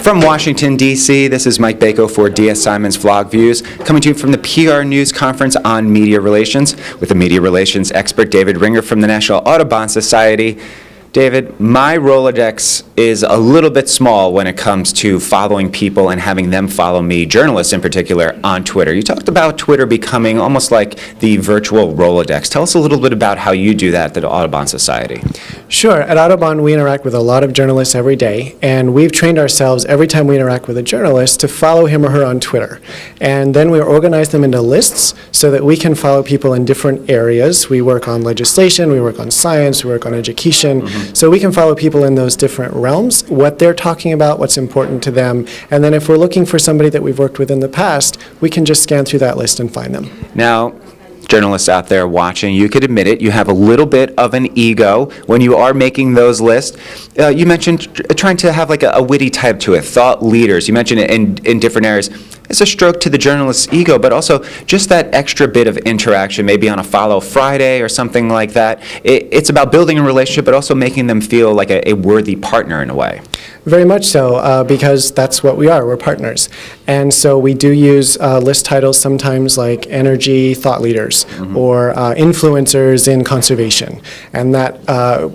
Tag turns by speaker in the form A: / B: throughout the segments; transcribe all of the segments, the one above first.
A: From Washington, D.C., this is Mike Bako for D.S. Simon's Vlog Views, coming to you from the PR News Conference on Media Relations with the media relations expert David Ringer from the National Audubon Society. David, my Rolodex is a little bit small when it comes to following people and having them follow me, journalists in particular, on Twitter. You talked about Twitter becoming almost like the virtual Rolodex. Tell us a little bit about how you do that at the Audubon Society.
B: Sure. At Audubon, we interact with a lot of journalists every day, and we've trained ourselves every time we interact with a journalist to follow him or her on Twitter. And then we organize them into lists so that we can follow people in different areas. We work on legislation, we work on science, we work on education. So we can follow people in those different realms, what they're talking about, what's important to them. And then if we're looking for somebody that we've worked with in the past, we can just scan through that list and find them.
A: Now, journalists out there watching, you could admit it, you have a little bit of an ego when you are making those lists. You mentioned trying to have like a witty type to it, thought leaders. You mentioned it in different areas. It's a stroke to the journalist's ego, but also just that extra bit of interaction, maybe on a Follow Friday or something like that. It's about building a relationship, but also making them feel like a worthy partner in a way.
B: Very much so, because that's what we are. We're partners. And so we do use list titles sometimes like energy thought leaders or influencers in conservation. And that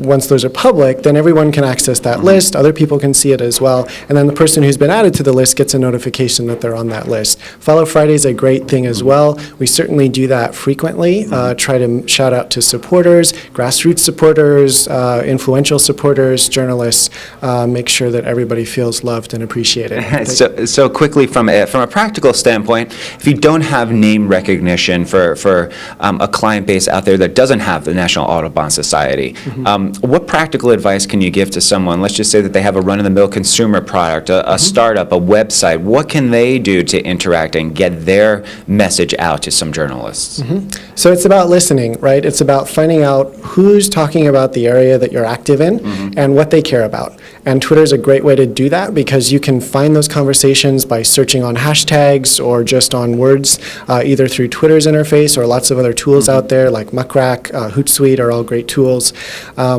B: once those are public, then everyone can access that list. Other people can see it as well. And then the person who's been added to the list gets a notification that they're on that list. Follow Friday is a great thing as well. We certainly do that frequently. Try to shout out to supporters, grassroots supporters, influential supporters, journalists, make sure that everybody feels loved and appreciated.
A: So quickly, from a practical standpoint, if you don't have name recognition for a client base out there that doesn't have the National Audubon Society, what practical advice can you give to someone? Let's just say that they have a run-of-the-mill consumer product, a startup, a website. What can they do to interact and get their message out to some journalists?
B: So it's about listening, right? It's about finding out who's talking about the area that you're active in and what they care about. And Twitter is a great way to do that because you can find those conversations by searching on hashtags or just on words, either through Twitter's interface or lots of other tools out there like Muckrack, Hootsuite are all great tools.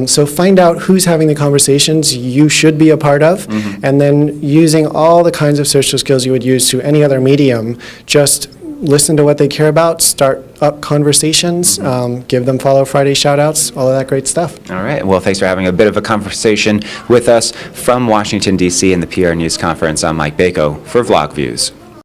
B: So find out who's having the conversations you should be a part of, and then using all the kinds of social skills you would use to any other medium, just listen to what they care about, start up conversations, give them Follow Friday shout-outs, all of that great stuff.
A: All right. Well, thanks for having a bit of a conversation with us from Washington, D.C. in the PR News Conference. I'm Mike Bako for Vlog Views.